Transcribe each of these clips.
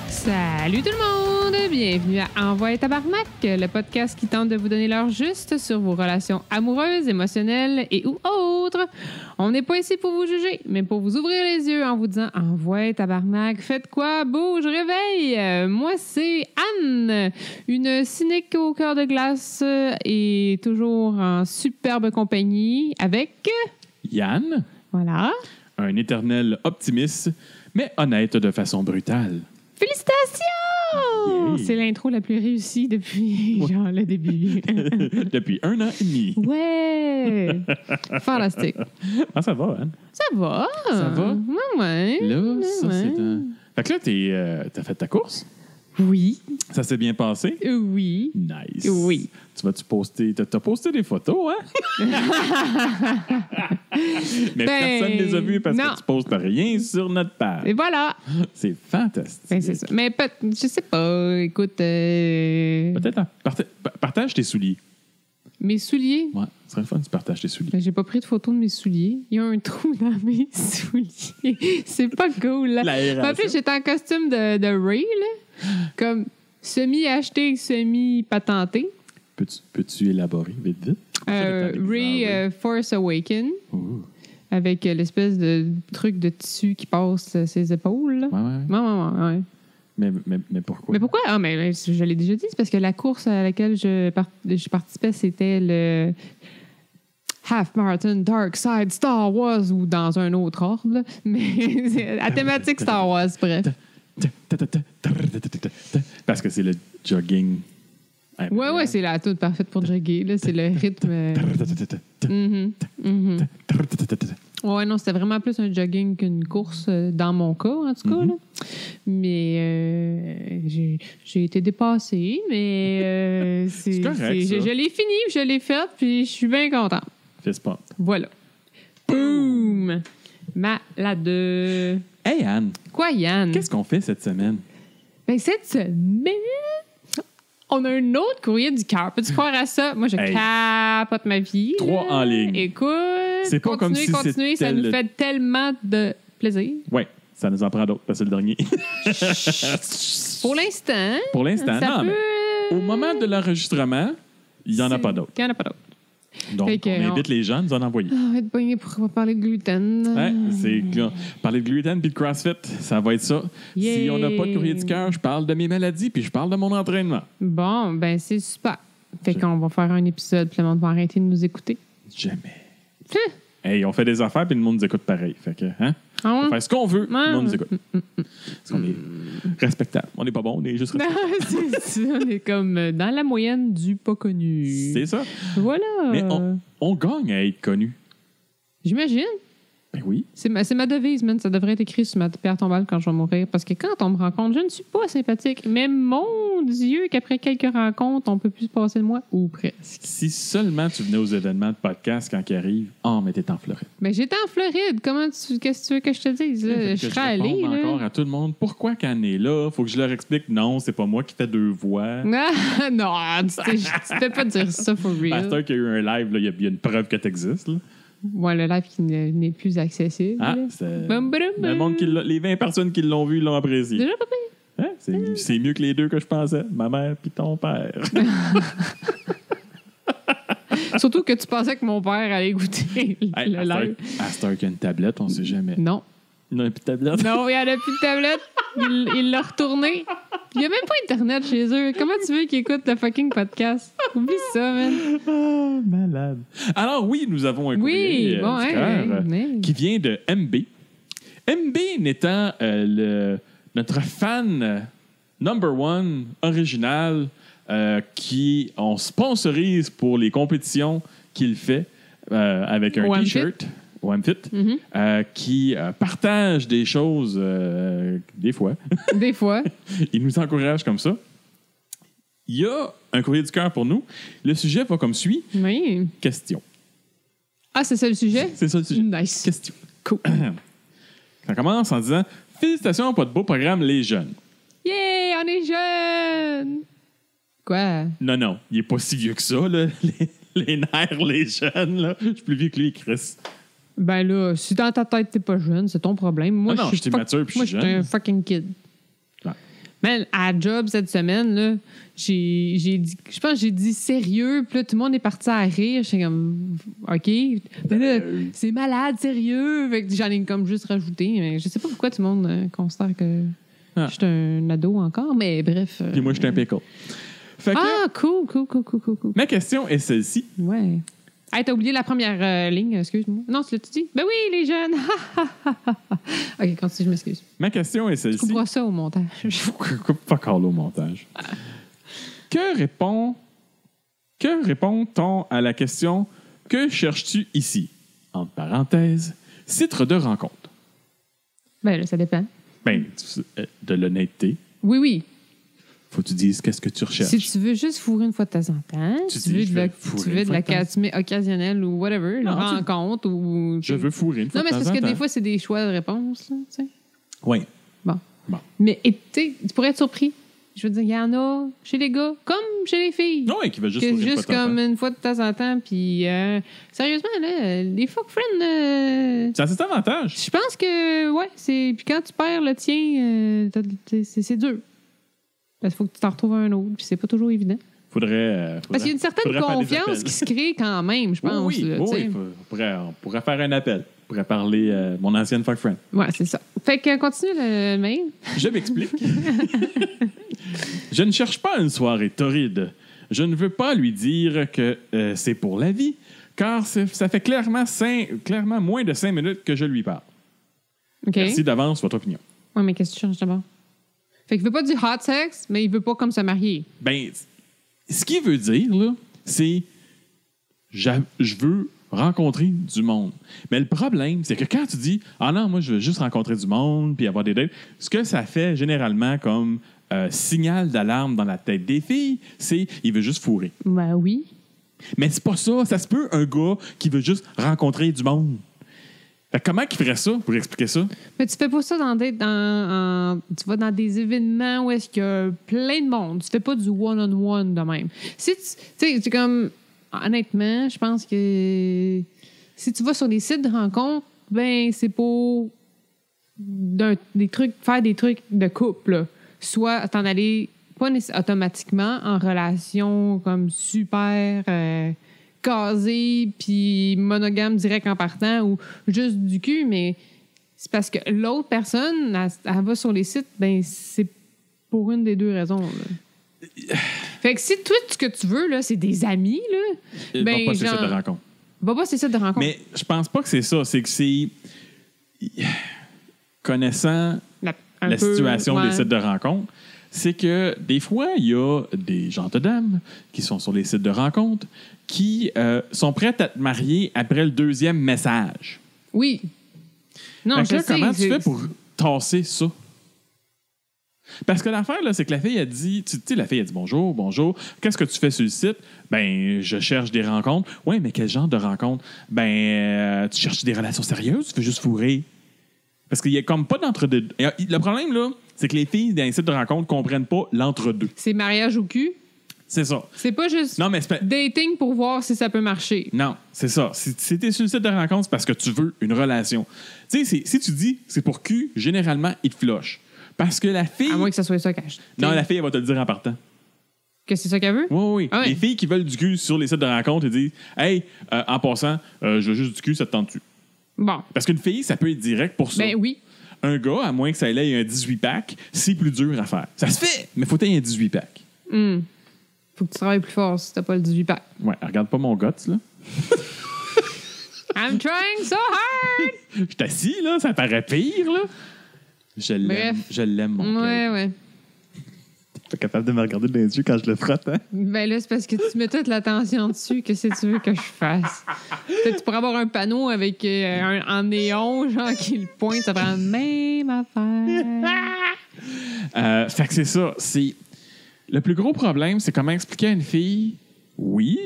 Salut tout le monde! Bienvenue à Envoie Tabarnak, le podcast qui tente de vous donner l'heure juste sur vos relations amoureuses, émotionnelles et ou autres. On n'est pas ici pour vous juger, mais pour vous ouvrir les yeux en vous disant « Envoie Tabarnak, faites quoi? Bouge, réveille! » Moi, c'est Anne, une cynique au cœur de glace et toujours en superbe compagnie avec... Yann. Voilà. Un éternel optimiste, mais honnête de façon brutale. Félicitations! Yeah. C'est l'intro la plus réussie depuis genre le début. Depuis 1 an et demi. Ouais! Fantastique. Ah, ça va, Anne? Ça va. Ça va? Ouais. Là, ça, ouais. c'est un... Fait que là, t'as fait ta course? Oui. Ça s'est bien passé? Oui. Nice. Oui. Tu vas-tu poster... T'as posté des photos, hein? Mais personne ne les a vues parce que tu postes rien sur notre page. Et voilà. C'est fantastique. Ben, c'est ça. Mais je sais pas. Écoute... Peut-être partage tes souliers. Mes souliers? Ouais, ce serait le fun si tu partages tes souliers. Ben, j'ai pas pris de photo de mes souliers. Il y a un trou dans mes souliers. C'est pas cool, là. En plus, j'étais en costume de Ray, là. Comme semi-acheté, semi-patenté. Peux-tu élaborer vite? Ray Force Awakens. Avec l'espèce de truc de tissu qui passe ses épaules. Là. Ouais. Mais pourquoi? Mais pourquoi? Ah, mais je l'ai déjà dit, c'est parce que la course à laquelle je participais, c'était le Half Marathon Dark Side Star Wars ou dans un autre ordre. Là. Mais c'est la thématique Star Wars, bref. Parce que c'est le jogging. Ouais, c'est la toute parfaite pour jogger. Là. C'est le rythme. Ouais, non, c'était vraiment plus un jogging qu'une course, dans mon cas, en tout cas. Là. Mais j'ai été dépassée, mais c'est correct, je l'ai fini, je l'ai faite, puis je suis bien contente. Fist pump. Voilà. Boom! Malade. Hey, Anne. Quoi, Yann? Qu'est-ce qu'on fait cette semaine? Ben, cette semaine, on a un autre courrier du cœur. Peux-tu croire à ça? Moi, je capote ma vie. 3 en ligne. Écoute, c'est pas comme si continuez, ça nous fait tellement de plaisir. Oui, ça nous en prend d'autres, parce que c'est le dernier. Pour l'instant. Pour l'instant, non. Peut... Mais au moment de l'enregistrement, il n'y en a pas d'autres. Il n'y en a pas d'autres. Donc, on invite les gens à nous en envoyer. On va être poigné pour parler de gluten. Ouais, c'est parler de gluten puis de CrossFit, ça va être ça. Yeah. Si on n'a pas de courrier du cœur, je parle de mes maladies puis je parle de mon entraînement. Bon, ben c'est super. Fait qu'on va faire un épisode puis le monde va arrêter de nous écouter. Jamais. Hey, on fait des affaires puis le monde nous écoute pareil. Fait que, hein? On va faire ce qu'on veut, le monde nous écoute. Parce qu'on est respectable. On n'est pas bon, on est juste respectable. C'est ça, on est comme dans la moyenne du pas connu. C'est ça. Voilà. Mais on gagne à être connu. J'imagine. Ben oui. C'est ma devise, man. Ça devrait être écrit sur ma pierre tombale quand je vais mourir. Parce que quand on me rencontre, je ne suis pas sympathique. Mais mon Dieu, qu'après quelques rencontres, on peut plus se passer de moi, ou presque. Si seulement tu venais aux événements de podcast quand ils arrivent, mais t'es en Floride. Mais j'étais en Floride. Qu'est-ce que tu veux que je te dise? Là? Je serais allée. Encore à tout le monde. Pourquoi qu'Anne est là? Faut que je leur explique. Non, c'est pas moi qui fais 2 voix. Non, tu peux pas dire ça for real. Pasteur qu'il y a eu un live, il y a une preuve que tu existes. Ouais, le live qui n'est plus accessible. Ah, le monde les 20 personnes qui l'ont vu, ils l'ont apprécié. Déjà pas pire. Hein? C'est mieux que les 2 que je pensais. Ma mère puis ton père. Surtout que tu pensais que mon père allait écouter le live. Pasteur qui a une tablette, on sait jamais. Non. Il n'y a plus de tablette? Non, il n'y en a plus de tablette. Il l'a retourné. Il n'y a même pas Internet chez eux. Comment tu veux qu'ils écoutent le fucking podcast? Oublie ça, man. Ah, malade. Alors, oui, nous avons un courrier du cœur, qui vient de MB. MB n'étant notre fan number 1 original qui on sponsorise pour les compétitions qu'il fait avec un T-shirt. OMFit, qui partage des choses des fois. Des fois. Il nous encourage comme ça. Il y a un courrier du cœur pour nous. Le sujet va comme suit. Oui. Question. Ah, c'est ça le sujet? C'est ça le sujet. Nice. Question. Cool. Ça commence en disant « Félicitations pour de beau programme, les jeunes. » Yeah, on est jeunes! Quoi? Non, il est pas si vieux que ça, là. Les nerfs, les jeunes, là. Je suis plus vieux que lui, Chris. Ben là, si dans ta tête, t'es pas jeune, c'est ton problème. Moi, non, j'étais mature puis je suis jeune. Moi, j'étais un fucking kid. Ah. Man, à la job cette semaine, là, je pense que j'ai dit sérieux, puis là, tout le monde est parti à rire. J'étais comme, OK. Ben là, c'est malade, sérieux. Fait que j'en ai comme juste rajouté. Mais je sais pas pourquoi tout le monde considère que je suis un ado encore, mais bref. Puis moi, j'étais un pickle. Cool. Ma question est celle-ci. Ouais. Hey, t'as oublié la première ligne, excuse-moi. Non, tu l'as-tu dit? Ben oui, les jeunes! OK, continue, je m'excuse. Ma question est celle-ci. Tu couperas ça au montage. Coupe pas Carl au montage. Que répond-on à la question « Que cherches-tu ici? » Entre parenthèses, titre de rencontre. Ben là, ça dépend. Ben, de l'honnêteté. Oui. Faut que tu dises qu'est-ce que tu recherches. Si tu veux juste fourrer une fois de temps en temps, tu veux de la catimée occasionnelle ou whatever, une rencontre ou... Je veux fourrer une fois de temps en temps. Non, mais c'est parce que des fois, c'est des choix de réponse, là, tu sais. Oui. Bon. Mais tu sais, tu pourrais être surpris. Je veux dire, il y en a chez les gars comme chez les filles. Oui, qui veulent juste fourrer une fois de temps en temps. Puis, sérieusement, là, les fuck friends... Ça a cet avantage. Je pense que, ouais, c'est... Puis quand tu perds le tien, c'est dur. Parce qu'il faut que tu t'en retrouves un autre, puis c'est pas toujours évident. Faudrait parce qu'il y a une certaine confiance qui se crée quand même, je pense. Oui, on pourrait faire un appel. On pourrait parler mon ancienne fuck friend. Ouais, c'est ça. Fait que continue le mail. Je m'explique. Je ne cherche pas une soirée torride. Je ne veux pas lui dire que c'est pour la vie, car ça fait clairement moins de 5 minutes que je lui parle. Okay. Merci d'avance, votre opinion. Oui, mais qu'est-ce que tu cherches d'abord? Fait qu'il veut pas du hot sex, mais il veut pas comme se marier. Ben, ce qu'il veut dire, là, c'est je veux rencontrer du monde. Mais le problème, c'est que quand tu dis « Ah non, moi, je veux juste rencontrer du monde puis avoir des dates », ce que ça fait généralement comme signal d'alarme dans la tête des filles, c'est « Il veut juste fourrer ». Ben oui. Mais c'est pas ça. Ça se peut un gars qui veut juste rencontrer du monde. Fait que comment il ferait ça pour expliquer ça? Mais tu fais pas ça tu vas dans des événements où est-ce qu'il y a plein de monde. Tu fais pas du one-on-one de même. Si tu sais, c'est comme... Honnêtement, je pense que si tu vas sur des sites de rencontres, ben c'est pour faire des trucs de couple. Là. Soit t'en aller pas automatiquement en relation comme super... casé puis monogame direct en partant ou juste du cul, mais c'est parce que l'autre personne, elle va sur les sites, ben c'est pour une des deux raisons. Là. Fait que si toi, ce que tu veux, là, c'est des amis, là, ben, va pas sur les sites de rencontre. Va pas sur les sites de rencontre. Mais je pense pas que c'est ça. C'est que c'est... Connaissant la situation des sites de rencontre, c'est que des fois, il y a des gens de dames qui sont sur les sites de rencontre qui sont prêtes à te marier après le 2e message. Oui. Non, je sais. Comment tu fais pour tasser ça? Parce que l'affaire, là, c'est que la fille a dit... Tu sais, la fille a dit « Bonjour. Qu'est-ce que tu fais sur le site? » Ben, je cherche des rencontres. « Oui, mais quel genre de rencontres? » Ben, tu cherches des relations sérieuses? Tu veux juste fourrer? Parce qu'il n'y a comme pas d'entre-deux. Le problème, là, c'est que les filles dans les sites de rencontres comprennent pas l'entre-deux. C'est mariage au cul? C'est ça. C'est pas juste dating pour voir si ça peut marcher. Non, c'est ça. Si t'es sur le site de rencontre, c'est parce que tu veux une relation. Tu sais, si tu dis c'est pour cul, généralement, il te flush. Parce que la fille... À moins que ça soit ça cache. Non, la fille, elle va te le dire en partant. Que c'est ça qu'elle veut? Oui. Ah ouais. Les filles qui veulent du cul sur les sites de rencontre, elles disent « Hey, en passant, je veux juste du cul, ça te tente-tu? » Bon. Parce qu'une fille, ça peut être direct pour ça. Ben oui. Un gars, à moins que ça ait un 18-pack, c'est plus dur à faire. Ça se fait, mais faut que tu aies un 18-pack. Faut que tu travailles plus fort si t'as pas le 18-pack. Ouais, regarde pas mon guts, là. I'm trying so hard! Je suis assis, là, ça paraît pire, là. Je l'aime, mon gars. Ouais. T'es pas capable de me regarder dans les yeux quand je le frotte, hein? Ben là, c'est parce que tu mets toute l'attention dessus. Qu'est-ce que tu veux que je fasse? Peut-être tu pourrais avoir un panneau avec en néon, genre, qui le pointe, ça prend la même affaire. Fait que c'est ça. Le plus gros problème, c'est comment expliquer à une fille, oui,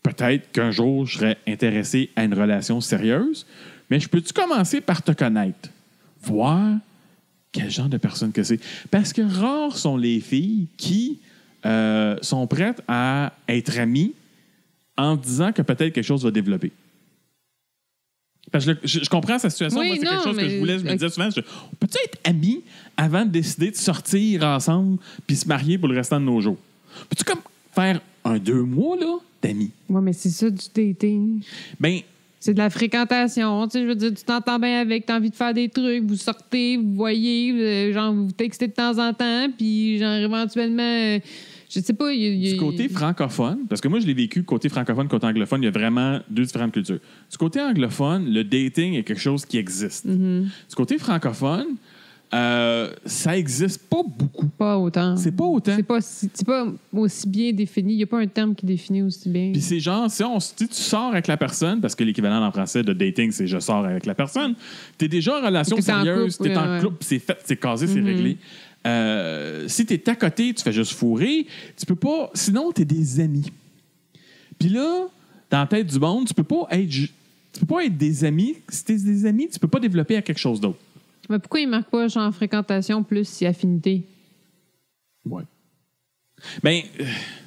peut-être qu'un jour, je serais intéressé à une relation sérieuse, mais je peux-tu commencer par te connaître? Voir quel genre de personne que c'est. Parce que rares sont les filles qui sont prêtes à être amies en disant que peut-être quelque chose va développer. Parce que je comprends sa situation. Oui, moi, c'est quelque chose que je voulais. Je me disais souvent, on peut-tu être amis avant de décider de sortir ensemble puis se marier pour le restant de nos jours? Peux-tu comme faire 2 mois là, d'amis? Oui, mais c'est ça du dating. Ben, c'est de la fréquentation. Tu sais, je veux dire, tu t'entends bien avec, tu as envie de faire des trucs, vous sortez, vous voyez, genre, vous textez de temps en temps, puis genre, éventuellement, je sais pas. Du côté francophone, parce que moi, je l'ai vécu côté francophone, côté anglophone, il y a vraiment 2 différentes cultures. Du côté anglophone, le dating est quelque chose qui existe. Mm-hmm. Du côté francophone, ça existe pas beaucoup. Pas autant. C'est pas autant. C'est pas aussi bien défini. Il n'y a pas un terme qui définit aussi bien. Puis c'est genre, si tu sors avec la personne, parce que l'équivalent en français de dating, c'est je sors avec la personne, t'es déjà en relation sérieuse, t'es en couple, c'est fait, c'est casé, c'est réglé. Si t'es à côté, tu fais juste fourrer, tu peux pas. Sinon, t'es des amis. Puis là, dans la tête du monde, tu peux pas être des amis. Si t'es des amis, tu peux pas développer à quelque chose d'autre. Mais pourquoi il ne marque pas genre fréquentation plus si affinité? Ouais. Ben,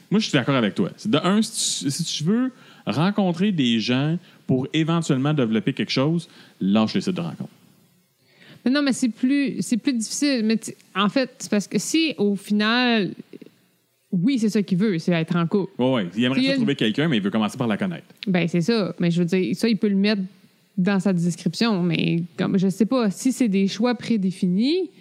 moi, je suis d'accord avec toi. De un, si tu veux rencontrer des gens pour éventuellement développer quelque chose, lâche les sites de rencontre. Mais non, mais c'est plus difficile. Mais en fait, c'est parce que si, au final, oui, c'est ça qu'il veut, c'est être en couple. Oui. Il aimerait trouver quelqu'un, mais il veut commencer par la connaître. Ben c'est ça. Mais je veux dire, ça, il peut le mettre dans sa description, mais comme je sais pas, si c'est des choix prédéfinis,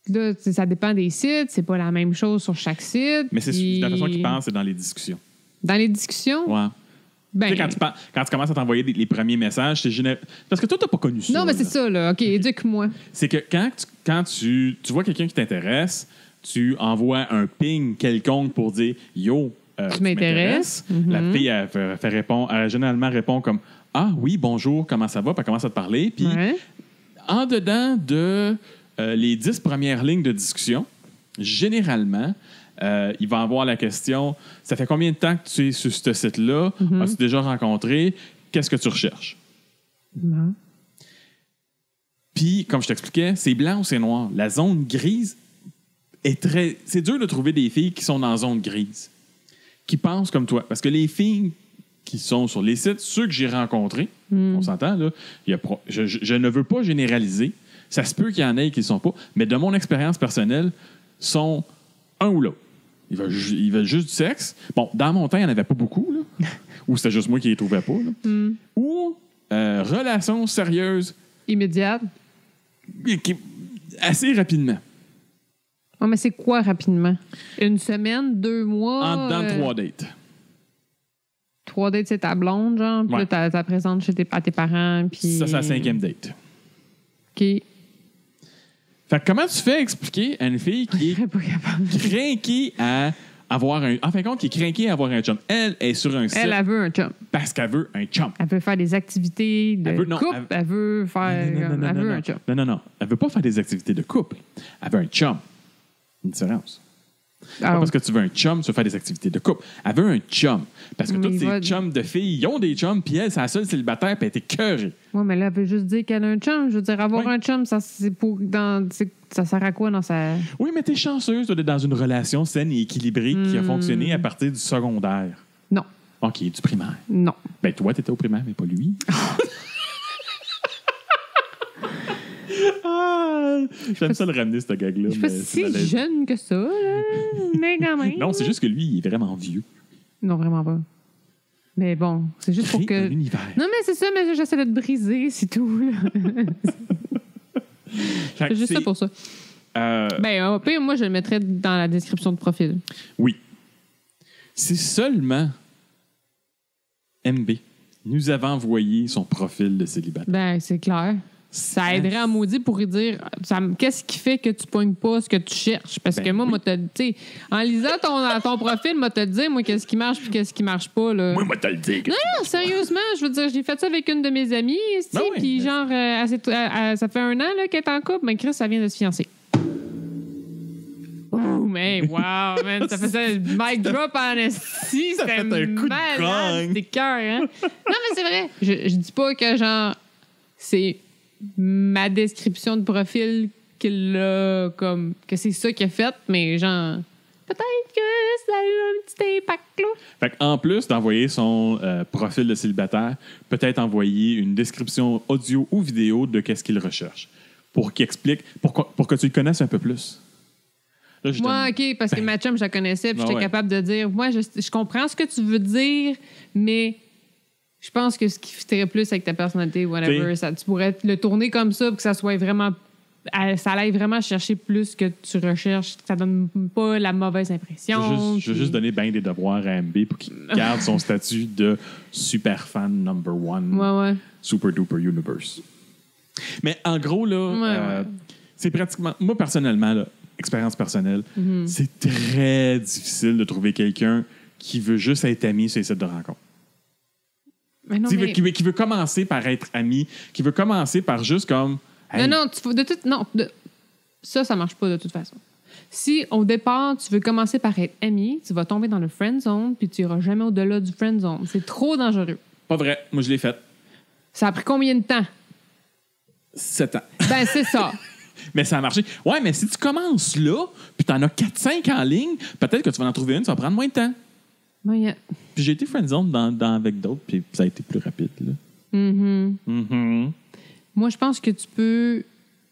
là, ça dépend des sites, c'est pas la même chose sur chaque site. Mais c'est la façon qu'il pense, c'est dans les discussions. Dans les discussions? Ouais. Ben, tu sais, quand tu commences à t'envoyer les premiers messages, c'est général. Parce que toi, t'as pas connu ça. Non, mais c'est ça, là. OK, éduque-moi. C'est que quand tu vois quelqu'un qui t'intéresse, tu envoies un ping quelconque pour dire « Yo, tu m'intéresses. » Mm-hmm. La fille, elle généralement répond comme « Ah oui, bonjour, comment ça va? » Puis elle commence à te parler. Puis en dedans de les 10 premières lignes de discussion, généralement, il va avoir la question « Ça fait combien de temps que tu es sur ce site-là? As-tu déjà rencontré? Qu'est-ce que tu recherches? » Puis, comme je t'expliquais, c'est blanc ou c'est noir. La zone grise est très... C'est dur de trouver des filles qui sont dans la zone grise, qui pensent comme toi. Parce que les filles qui sont sur les sites, ceux que j'ai rencontrés, on s'entend, là, je ne veux pas généraliser. Ça se peut qu'il y en ait qui ne sont pas, mais de mon expérience personnelle, sont un ou l'autre. Ils veulent juste du sexe. Bon, dans mon temps, il n'y en avait pas beaucoup, là. Ou c'était juste moi qui les trouvais pas, là. Ou relation sérieuse. Immédiate. Assez rapidement. Oh, mais c'est quoi rapidement? 1 semaine, 2 mois? En dedans de 3 dates. 3 dates, c'est ta blonde, genre? Puis là, t'as présente à tes parents, puis... Ça, c'est la 5e date. OK. Fait que comment tu fais expliquer à une fille qui est craquée à avoir un... En fin de compte, qui est craquée à avoir un chum. Elle est sur un site... Elle veut un chum. Parce qu'elle veut un chum. Elle veut faire des activités de couple. Elle veut faire... Elle veut un chum. Non. Elle veut pas faire des activités de couple. Elle veut un chum. Une différence. Pas parce que tu veux un chum, tu veux faire des activités de couple. Elle veut un chum. Parce que tous ces chums de filles, ils ont des chums, puis elle, c'est la seule célibataire, puis elle est écœurée. Oui, mais là, elle veut juste dire qu'elle a un chum. Je veux dire, avoir un chum, ça sert à quoi dans sa... Oui, mais t'es chanceuse d'être dans une relation saine et équilibrée qui a fonctionné à partir du secondaire. Non. OK, du primaire. Non. Ben, toi, t'étais au primaire, mais pas lui. J'aime ça le ramener, ce gag-là. Je suis pas si jeune que ça, là. Mais quand même. Non, c'est juste que lui, il est vraiment vieux. Non, vraiment pas. Mais bon, c'est juste pour que... l'univers. Non, mais c'est ça, mais j'essaie de te briser, c'est tout. C'est juste ça pour ça. Ben, moi, je le mettrais dans la description de profil. Oui. Si seulement MB nous avait envoyé son profil de célibataire. Ben, c'est clair. Ça aiderait à maudit pour y dire qu'est-ce qui fait que tu pognes pas ce que tu cherches. Parce que moi, en lisant ton profil, moi, te dire, moi, qu'est-ce qui marche puis qu'est-ce qui marche pas. Là. Moi, te le dire. Non, sérieusement, je veux dire, j'ai fait ça avec une de mes amies, puis genre, ça fait 1 an qu'elle est en couple, mais Chris, ça vient de se fiancer. Oh, mais wow, man, ça faisait un mic drop en esti, c'était malade, c'était cœur, hein? Non, mais c'est vrai, je dis pas que genre, c'est ma description de profil qu'il a comme que c'est ça qu'il a fait, mais genre peut-être que ça a eu un petit impact, là. Fait qu'en plus d'envoyer son profil de célibataire, peut-être envoyer une description audio ou vidéo de qu'est-ce qu'il recherche pour qu'il explique, pour que tu le connaisses un peu plus. Là, moi, OK, parce que ma chum, je la connaissais, puis j'étais capable de dire, moi, je comprends ce que tu veux dire, mais je pense que ce qui fitterait plus avec ta personnalité, whatever, tu pourrais le tourner comme ça pour que ça soit vraiment... Ça aille vraiment chercher plus que tu recherches, que ça donne pas la mauvaise impression. Je veux juste donner bien des devoirs à MB pour qu'il garde son statut de super fan number one. Super duper universe. Mais en gros, là, c'est pratiquement... Moi, personnellement, là, expérience personnelle, c'est très difficile de trouver quelqu'un qui veut juste être ami sur les sites de rencontre. Qui veut commencer par être ami, qui veut commencer par juste comme... Hey. Ça marche pas de toute façon. Si au départ, tu veux commencer par être ami, tu vas tomber dans le friend zone puis tu iras jamais au-delà du friend zone. C'est trop dangereux. Pas vrai. Moi, je l'ai fait. Ça a pris combien de temps? 7 ans. Ben, c'est ça. Mais ça a marché. Ouais, mais si tu commences là, puis tu en as 4-5 en ligne, peut-être que tu vas en trouver une, ça va prendre moins de temps. Ouais. Puis j'ai été friendzone avec d'autres, puis ça a été plus rapide. Là. Moi, je pense que tu peux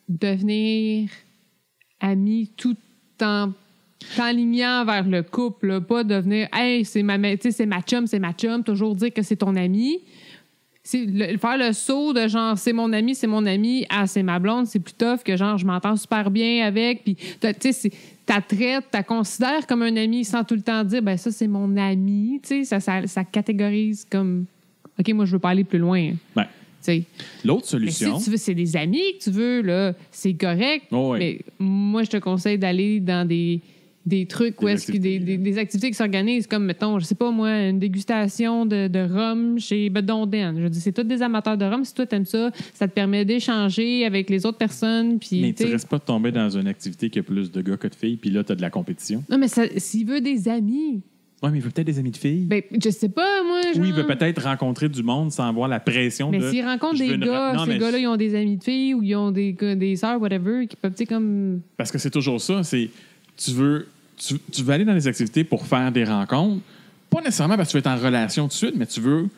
devenir ami tout en t'alignant vers le couple. Là. Pas devenir « Hey, c'est ma chum », toujours dire que c'est ton ami. Faire le saut de genre c'est mon ami, à c'est ma blonde, c'est plus tough que genre je m'entends super bien avec. Puis tu sais, ta traite, tu considères comme un ami sans tout le temps dire ben ça c'est mon ami. Tu sais, ça catégorise comme OK, moi je veux pas aller plus loin. Ouais. T'sais. L'autre solution. Mais si tu veux, c'est des amis que tu veux, là, c'est correct. Oh oui. Mais moi je te conseille d'aller dans des trucs où est-ce que des activités qui s'organisent comme, mettons, je sais pas moi, une dégustation de rhum chez Bedonden. Je dis, c'est tous des amateurs de rhum. Si toi, t'aimes ça, ça te permet d'échanger avec les autres personnes. Puis, mais tu risques pas de tomber dans une activité qui a plus de gars que de filles, puis là, t'as de la compétition. Non, mais s'il veut des amis... Oui, mais il veut peut-être des amis de filles. Ben, je sais pas, moi. Genre... Oui, il veut peut-être rencontrer du monde sans avoir la pression mais s'il rencontre des gars, ces gars-là, ils ont des amis de filles ou ils ont des sœurs, whatever, qui peuvent, tu sais, comme... Parce que c'est toujours ça, c'est... Tu veux aller dans des activités pour faire des rencontres, pas nécessairement parce que tu veux être en relation tout de suite, mais tu veux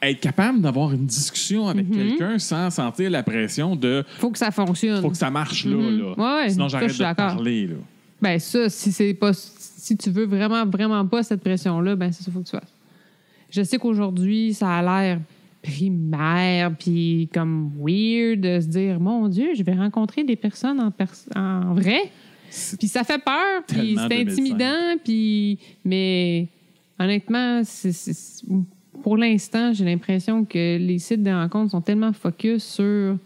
être capable d'avoir une discussion avec quelqu'un sans sentir la pression de... Faut que ça fonctionne. Faut que ça marche là. Ouais, sinon, j'arrête de parler. Là. Ben ça, si tu veux vraiment, vraiment pas cette pression-là, ben c'est ça qu'il faut que tu fasses. Je sais qu'aujourd'hui, ça a l'air primaire puis comme weird de se dire, mon Dieu, je vais rencontrer des personnes en vrai. Puis ça fait peur, puis c'est intimidant, puis... Mais honnêtement, pour l'instant, j'ai l'impression que les sites de rencontres sont tellement focus sur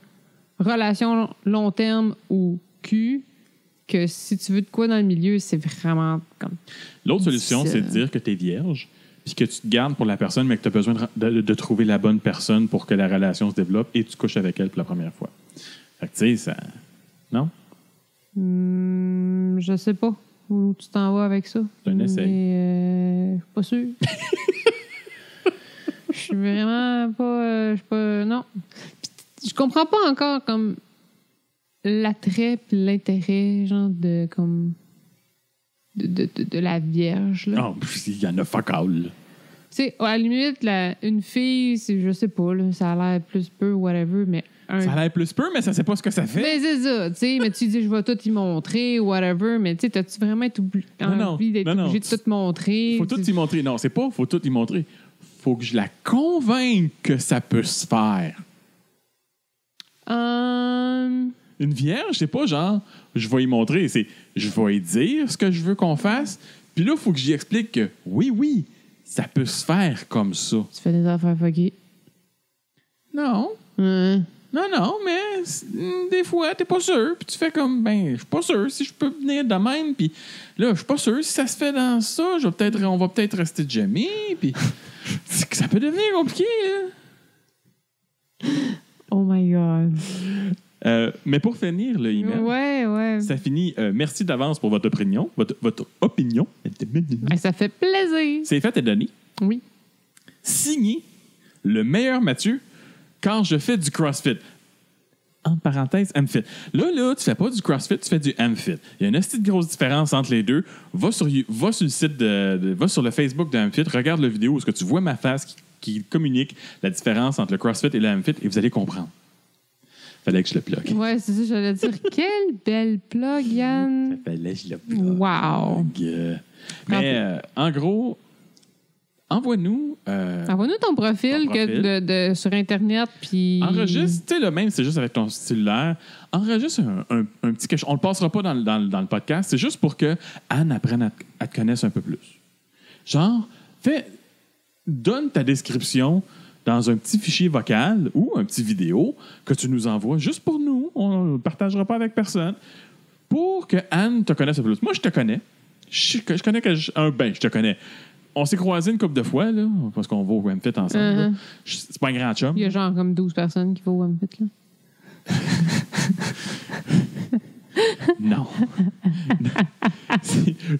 relations long terme ou cul que si tu veux de quoi dans le milieu, c'est vraiment comme... L'autre solution, c'est de dire que tu es vierge, puis que tu te gardes pour la personne, mais que tu as besoin de trouver la bonne personne pour que la relation se développe et tu couches avec elle pour la première fois. Fait que tu sais, ça... Non? Je sais pas où tu t'en vas avec ça. C'est un essai. Mais je suis pas sûre. Je suis vraiment pas... non. Je comprends pas encore comme l'attrait et l'intérêt genre de comme de la vierge. Là. Oh, il y en a fuck all. Tu sais, à la limite, une fille, je sais pas, là, ça a l'air plus peu, whatever, mais... Ça a l'air plus peu, mais ça sait pas ce que ça fait. Mais c'est ça, tu sais, mais tu dis, je vais tout y montrer, whatever, mais tu sais, t'as-tu vraiment envie d'être obligé de tout montrer? Faut tout y montrer. Non, c'est pas faut tout y montrer. Faut que je la convainque que ça peut se faire. Une vierge, c'est pas genre, je vais y montrer, c'est je vais y dire ce que je veux qu'on fasse, puis là, il faut que j'y explique que oui, ça peut se faire comme ça. Tu fais des affaires fuckées? Non. Non, mais des fois, t'es pas sûr. Puis tu fais comme, je suis pas sûr si je peux venir de même. Puis là, je suis pas sûr si ça se fait dans ça. On va peut-être rester de jamais. Puis ça peut devenir compliqué, là. Oh my God. Mais pour finir, le email, ouais. Ça finit. Merci d'avance pour votre opinion. Votre opinion. Ça fait plaisir. C'est fait et donné. Oui. Signé le meilleur Mathieu quand je fais du CrossFit. en parenthèse, MFit. Là, tu fais pas du CrossFit, tu fais du MFit. Il y a une petite grosse différence entre les deux. Va sur le site va sur le Facebook de MFit, regarde la vidéo où tu vois ma face qui communique la différence entre le CrossFit et le MFit et vous allez comprendre. Fallait que je le plug. Ouais, c'est ça, j'allais dire. Quelle belle plug, Yann. Ça fallait que je le plug. Wow. Mais en gros, envoie-nous ton profil. Sur Internet. Puis enregistre, tu sais, le même, c'est juste avec ton cellulaire. Enregistre un petit quelque chose. On le passera pas dans le podcast. C'est juste pour que Anne apprenne à te connaître un peu plus. Genre, donne ta description dans un petit fichier vocal ou un petit vidéo que tu nous envoies juste pour nous. On ne le partagera pas avec personne. Pour que Anne te connaisse un peu plus. Moi, je te connais. Je te connais. On s'est croisés une couple de fois, là, parce qu'on va au MFit ensemble. C'est pas un grand chum. Il y a genre comme 12 personnes qui vont au MFit, là. Non.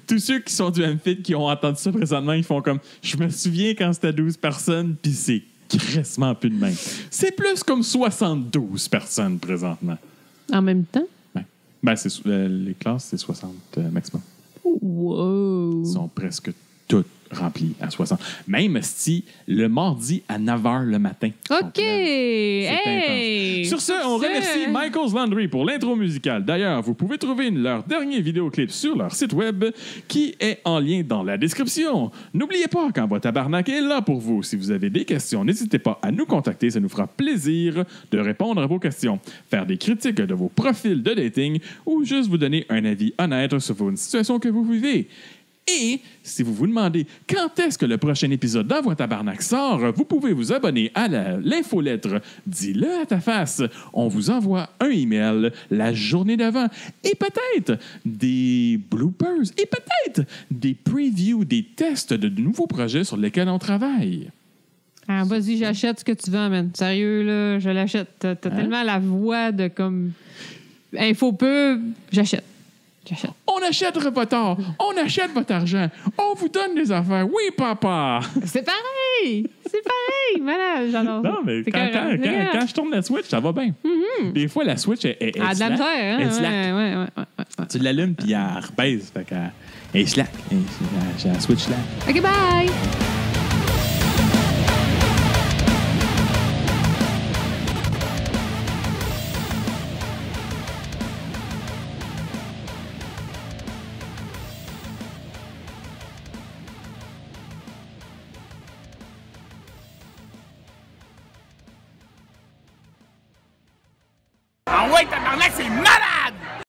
Tous ceux qui sont du MFit qui ont entendu ça présentement, ils font comme je me souviens quand c'était 12 personnes, puis c'est crissement plus de même. C'est plus comme 72 personnes présentement. En même temps? Ben les classes, c'est 60 maximum. Wow! Ils sont presque toutes remplies à 60. Même si le mardi à 9h le matin. OK! Hey! Sur ce, on remercie Michael's Laundry pour l'intro musicale. D'ailleurs, vous pouvez trouver leur dernier vidéoclip sur leur site web qui est en lien dans la description. N'oubliez pas qu'Envoi Tabarnak est là pour vous. Si vous avez des questions, n'hésitez pas à nous contacter. Ça nous fera plaisir de répondre à vos questions, faire des critiques de vos profils de dating ou juste vous donner un avis honnête sur une situation que vous vivez. Et si vous vous demandez quand est-ce que le prochain épisode d'Envoi Tabarnak sort, vous pouvez vous abonner à l'infolettre Dis-le à ta face. On vous envoie un email la journée d'avant et peut-être des bloopers et peut-être des previews, des tests de nouveaux projets sur lesquels on travaille. Ah, vas-y, j'achète ce que tu vends, man. Sérieux, là, je l'achète. T'as tellement la voix de comme infopub, j'achète. On achète Repotar, on achète votre argent, on vous donne des affaires. Oui, papa! C'est pareil! Malade, j'adore. Non, mais quand je tourne la Switch, ça va bien. Mm-hmm. Des fois, la Switch est de la misère, hein? Elle slack. Ouais. Tu l'allumes, puis elle rebaise. Fait qu'elle est slack. J'ai la Switch slack. OK, bye! Ah ouais, tabarnak, c'est